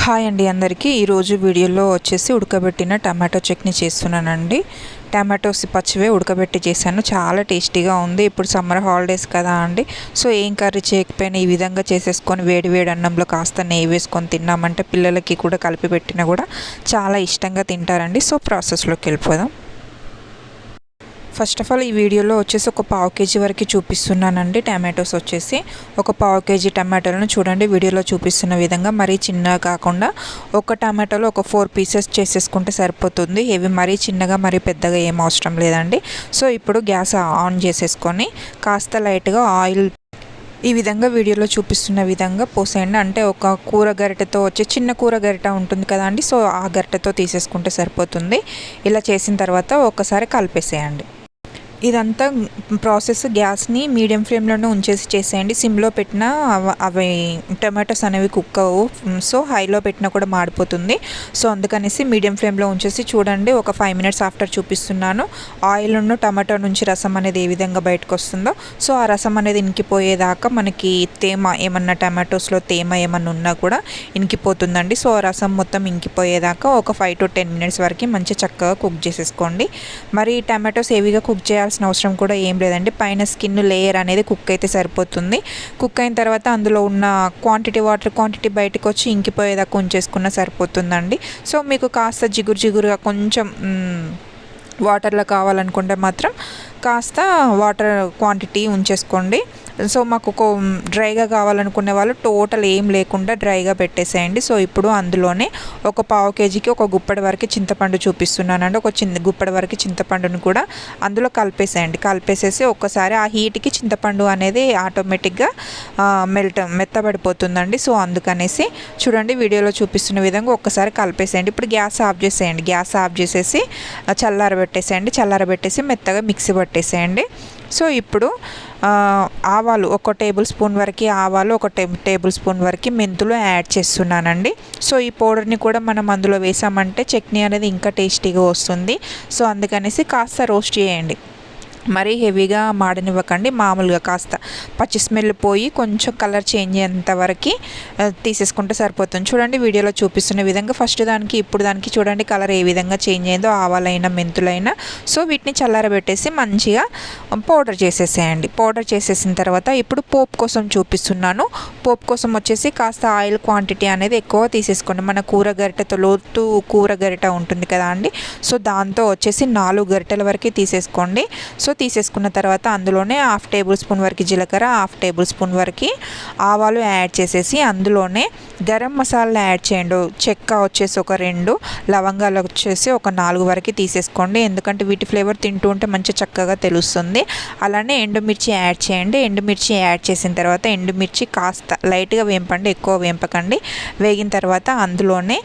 Hi అండి అందరికీ ఈరోజు వీడియోలో వచ్చేసి ఉడకబెట్టిన టమాటో చట్నీ చేస్తున్నానండి. టమాటోస్ పచ్చివే ఉడకబెట్టి చేశాను. చాలా టేస్టీగా ఉంది. ఇప్పుడు సమ్మర్ హాలిడేస్ కదా అండి, సో ఏం కర్రీ చేయకపోయినా ఈ విధంగా చేసేసుకొని వేడి వేడి అన్నంలో కాస్త నెయ్యి వేసుకొని తిన్నామంటే పిల్లలకి కూడా కలిపి పెట్టినా కూడా చాలా ఇష్టంగా తింటారండి. సో ప్రాసెస్లోకి వెళ్ళిపోదాం. ఫస్ట్ ఆఫ్ ఆల్ ఈ వీడియోలో వచ్చేసి ఒక పావు కేజీ వరకు చూపిస్తున్నానండి. టమాటోస్ వచ్చేసి ఒక పావు కేజీ టమాటోలను చూడండి వీడియోలో చూపిస్తున్న విధంగా మరీ చిన్నగా కాకుండా ఒక టమాటోలో ఒక 4 పీసెస్ చేసేసుకుంటే సరిపోతుంది. ఇవి మరీ చిన్నగా మరీ పెద్దగా ఏం అవసరం లేదండి. సో ఇప్పుడు గ్యాస్ ఆన్ చేసేసుకొని కాస్త లైట్గా ఆయిల్ ఈ విధంగా వీడియోలో చూపిస్తున్న విధంగా పోసేయండి. అంటే ఒక కూర గరిటెతో వచ్చి చిన్న కూర గరిట ఉంటుంది కదా అండి, సో ఆ గరిటెతో తీసేసుకుంటే సరిపోతుంది. ఇలా చేసిన తర్వాత ఒకసారి కలిపేసేయండి. ఇదంతా ప్రాసెస్ గ్యాస్ని మీడియం ఫ్లేమ్లోనే ఉంచేసి చేసేయండి. సిమ్లో పెట్టినా అవి టమాటోస్ అనేవి కుక్ అవ్వవు, సో హైలో పెట్టినా కూడా మాడిపోతుంది. సో అందుకనేసి మీడియం ఫ్లేమ్లో ఉంచేసి చూడండి. ఒక 5 మినిట్స్ ఆఫ్టర్ చూపిస్తున్నాను. ఆయిల్ ఉన్న టమాటో నుంచి రసం అనేది ఏ విధంగా బయటకు వస్తుందో, సో ఆ రసం అనేది ఇంకిపోయేదాకా మనకి తేమ ఏమన్నా టమాటోస్లో తేమ ఏమన్నా ఉన్నా కూడా ఇంకిపోతుందండి. సో ఆ రసం మొత్తం ఇంకిపోయేదాకా ఒక 5 to 10 మినిట్స్ వరకు మంచిగా చక్కగా కుక్ చేసేసుకోండి. మరి టమాటోస్ హెవీగా కుక్ చేయాల్సిన అవసరం కూడా ఏం లేదండి. పైన స్కిన్ లేయర్ అనేది కుక్ అయితే సరిపోతుంది. కుక్ అయిన తర్వాత అందులో ఉన్న వాటర్ క్వాంటిటీ బయటకు వచ్చి ఇంకిపోయేదాకా ఉంచేసుకున్న సరిపోతుందండి. సో మీకు కాస్త జిగురుగా కొంచెం వాటర్లో కావాలనుకుంటే మాత్రం కాస్త వాటర్ క్వాంటిటీ ఉంచేసుకోండి. సో మాకు డ్రైగా కావాలనుకునే వాళ్ళు టోటల్ ఏం లేకుండా డ్రైగా పెట్టేసేయండి. సో ఇప్పుడు అందులోనే ఒక పావు కేజీకి ఒక గుప్పెడి వరకు చింతపండు చూపిస్తున్నానండి. ఒక గుప్పెడి వరకు చింతపండుని కూడా అందులో కలిపేసేయండి. కలిపేసేసి ఒక్కసారి ఆ హీట్కి చింతపండు అనేది ఆటోమేటిక్గా మెత్తబడిపోతుందండి. సో అందుకనేసి చూడండి వీడియోలో చూపిస్తున్న విధంగా ఒక్కసారి కలిపేసేయండి. ఇప్పుడు గ్యాస్ ఆఫ్ చేసేయండి. గ్యాస్ ఆఫ్ చేసేసి చల్లారబెట్టేసేయండి. చల్లారబెట్టేసి మెత్తగా మిక్సీ పట్టేసేయండి. సో ఇప్పుడు ఆవాలు ఒక టేబుల్ స్పూన్ వరకు ఆవాలు, ఒక టేబుల్ స్పూన్ వరకు మెంతులు యాడ్ చేస్తున్నానండి. సో ఈ పౌడర్ని కూడా మనం అందులో వేసామంటే చట్నీ అనేది ఇంకా టేస్టీగా వస్తుంది. సో అందుకనేసి కాస్త రోస్ట్ చేయండి. మరీ హెవీగా మాడనివ్వకండి. మామూలుగా కాస్త పచ్చి స్మెల్ పోయి కొంచెం కలర్ చేంజ్ అయ్యేంత వరకు తీసేసుకుంటే సరిపోతుంది. చూడండి వీడియోలో చూపిస్తున్న విధంగా ఫస్ట్ దానికి ఇప్పుడు దానికి చూడండి కలర్ ఏ విధంగా చేంజ్ అయిందో ఆవాలైనా మెంతులైనా. సో వీటిని చల్లారబెట్టేసి మంచిగా పౌడర్ చేసేసేయండి. పౌడర్ చేసేసిన తర్వాత ఇప్పుడు పోపు కోసం చూపిస్తున్నాను. పోపు కోసం వచ్చేసి కాస్త ఆయిల్ క్వాంటిటీ అనేది ఎక్కువ తీసేసుకోండి. మన కూర గరిటెతో లోతు కూర గరిట ఉంటుంది కదా అండి, సో దాంతో వచ్చేసి 4 గరిటెల వరకు తీసేసుకోండి. సో తీసేసుకున్న తర్వాత అందులోనే 1/2 టేబుల్ స్పూన్ వరకు జీలకర్ర, 1/2 టేబుల్ స్పూన్ వరకు ఆవాలు యాడ్ చేసేసి అందులోనే గరం మసాలా యాడ్ చేయండి. చెక్క వచ్చేసి ఒక 2, లవంగాలు వచ్చేసి ఒక 4 వరకు తీసేసుకోండి. ఎందుకంటే వీటి ఫ్లేవర్ తింటూ ఉంటే మంచి చక్కగా తెలుస్తుంది. అలానే ఎండుమిర్చి యాడ్ చేయండి. ఎండుమిర్చి యాడ్ చేసిన తర్వాత ఎండుమిర్చి కాస్త లైట్గా వేంపండి, ఎక్కువ వేంపకండి. వేగిన తర్వాత అందులోనే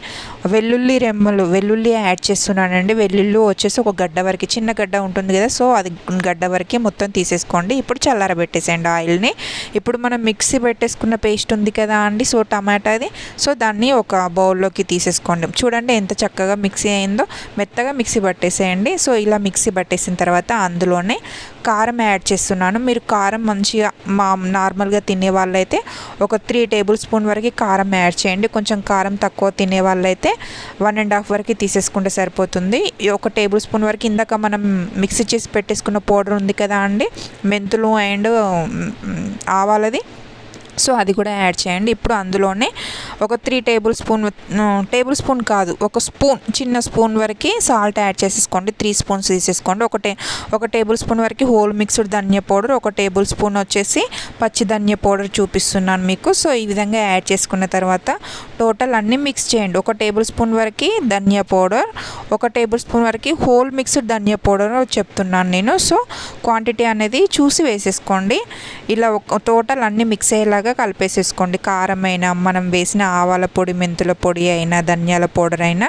వెల్లుల్లి యాడ్ చేస్తున్నానండి. వెల్లుల్లి వచ్చేసి ఒక గడ్డ వరకు, చిన్న గడ్డ ఉంటుంది కదా, సో అది గడ్డ వరకు మొత్తం తీసేసుకోండి. ఇప్పుడు చల్లారబెట్టేసేయండి ఆయిల్ని. ఇప్పుడు మనం మిక్సీ పెట్టేసుకున్న పేస్ట్ ఉంది కదా అండి, సో టమాటాది, సో దాన్ని ఒక బౌల్లోకి తీసేసుకోండి. చూడండి ఎంత చక్కగా మిక్సీ అయిందో, మెత్తగా మిక్సీ పట్టేసేయండి. సో ఇలా మిక్సీ పట్టేసిన తర్వాత అందులోనే కారం యాడ్ చేస్తున్నాను. మీరు కారం మంచిగా నార్మల్గా తినే వాళ్ళైతే ఒక 3 టేబుల్ స్పూన్ వరకు కారం యాడ్ చేయండి. కొంచెం కారం తక్కువ తినే వాళ్ళైతే 1.5 వరకు తీసేసుకుంటే సరిపోతుంది. 1 టేబుల్ స్పూన్ వరకు ఇందాక మనం మిక్సీ చేసి పెట్టేసుకున్న పౌడర్ ఉంది కదా అండి, మెంతులు అండ్ ఆవాలది, సో అది కూడా యాడ్ చేయండి. ఇప్పుడు అందులోనే ఒక 3 టేబుల్ స్పూన్ కాదు, ఒక స్పూన్, చిన్న స్పూన్ వరకు సాల్ట్ యాడ్ చేసేసుకోండి. 3 స్పూన్స్ తీసేసుకోండి. ఒక టేబుల్ స్పూన్ వరకు హోల్ మిక్స్డ్ ధనియా పౌడర్, ఒక టేబుల్ స్పూన్ వచ్చేసి పచ్చి ధనియా పౌడర్ చూపిస్తున్నాను మీకు. సో ఈ విధంగా యాడ్ చేసుకున్న తర్వాత టోటల్ అన్నీ మిక్స్ చేయండి. ఒక టేబుల్ స్పూన్ వరకు ధనియా పౌడర్, ఒక టేబుల్ స్పూన్ వరకు హోల్ మిక్స్డ్ ధనియా పౌడర్ చెప్తున్నాను నేను. సో క్వాంటిటీ అనేది చూసి వేసేసుకోండి. ఇలా టోటల్ అన్నీ మిక్స్ అయ్యేలాగా కలిపేసేసుకోండి. కారం అయినా, మనం వేసిన ఆవాల పొడి, మెంతుల పొడి అయినా, ధనియాల పౌడర్ అయినా,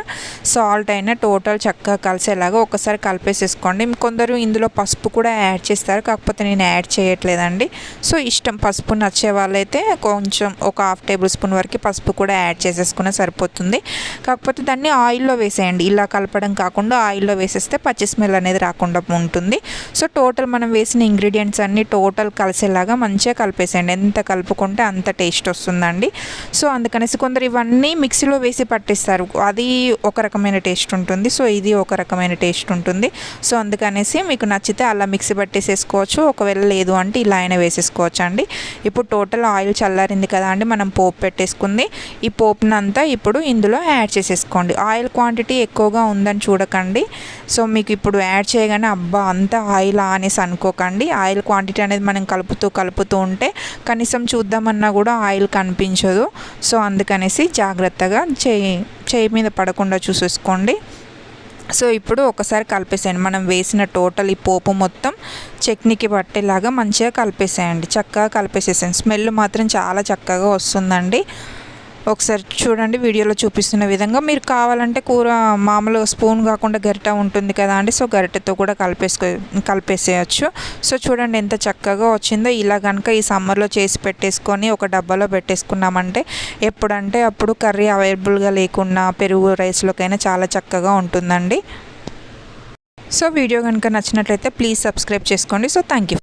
సాల్ట్ అయినా టోటల్ చక్కగా కలిసేలాగా ఒకసారి కలిపేసేసుకోండి. కొందరు ఇందులో పసుపు కూడా యాడ్ చేస్తారు, కాకపోతే నేను యాడ్ చేయట్లేదండి. సో ఇష్టం, పసుపు నచ్చే వాళ్ళైతే కొంచెం ఒక 1/2 టేబుల్ స్పూన్ వరకు పసుపు కూడా యాడ్ చేసేసుకున్న సరిపోతుంది. కాకపోతే దాన్ని ఆయిల్లో వేసేయండి. ఇలా కలపడం కాకుండా ఆయిల్లో వేసేస్తే పచ్చి స్మెల్ అనేది రాకుండా ఉంటుంది. సో టోటల్ మనం వేసిన ఇంగ్రీడియంట్స్ అన్నీ టోటల్ కలిసేలాగా మంచిగా కలిపేసేయండి. ఎంత కలుపుకుంటే వేసుకుంటే అంత టేస్ట్ వస్తుందండి. సో అందుకనేసి కొందరు ఇవన్నీ మిక్సీలో వేసి పట్టిస్తారు, అది ఒక రకమైన టేస్ట్ ఉంటుంది. సో ఇది ఒక రకమైన టేస్ట్ ఉంటుంది. సో అందుకనేసి మీకు నచ్చితే అలా మిక్సీ పట్టేసేసుకోవచ్చు, ఒకవేళ లేదు అంటే ఇలా అయినా వేసేసుకోవచ్చు అండి. ఇప్పుడు టోటల్ ఆయిల్ చల్లారింది కదా అండి, మనం పోపు పెట్టేసుకుంది. ఈ పోపునంతా ఇప్పుడు ఇందులో యాడ్ చేసేసుకోండి. ఆయిల్ క్వాంటిటీ ఎక్కువగా ఉందని చూడకండి. సో మీకు ఇప్పుడు యాడ్ చేయగానే అబ్బా అంతా ఆయిల్ అనేసి అనుకోకండి. ఆయిల్ క్వాంటిటీ అనేది మనం కలుపుతూ ఉంటే కనీసం చూద్దామన్నా కూడా ఆయిల్ కనిపించదు. సో అందుకనేసి జాగ్రత్తగా చేయి మీద పడకుండా చూసేసుకోండి. సో ఇప్పుడు ఒకసారి కలిపేసేయండి. మనం వేసిన టోటల్ ఈ పోపు మొత్తం చట్నీకి పట్టేలాగా మంచిగా కలిపేసేయండి. చక్కగా కలిపేసేసేయండి. స్మెల్ మాత్రం చాలా చక్కగా వస్తుందండి. ఒకసారి చూడండి వీడియోలో చూపిస్తున్న విధంగా. మీరు కావాలంటే కూర మామూలుగా స్పూన్ కాకుండా గరిటె ఉంటుంది కదా అండి, సో గరిటెతో కూడా కలిపేసేయచ్చు. సో చూడండి ఎంత చక్కగా వచ్చిందో. ఇలా కనుక ఈ సమ్మర్లో చేసి పెట్టేసుకొని ఒక డబ్బాలో పెట్టేసుకున్నామంటే ఎప్పుడంటే అప్పుడు కర్రీ అవైలబుల్గా లేకున్నా పెరుగు రైస్లోకైనా చాలా చక్కగా ఉంటుందండి. సో వీడియో కనుక నచ్చినట్లయితే ప్లీజ్ సబ్స్క్రైబ్ చేసుకోండి. So thank you.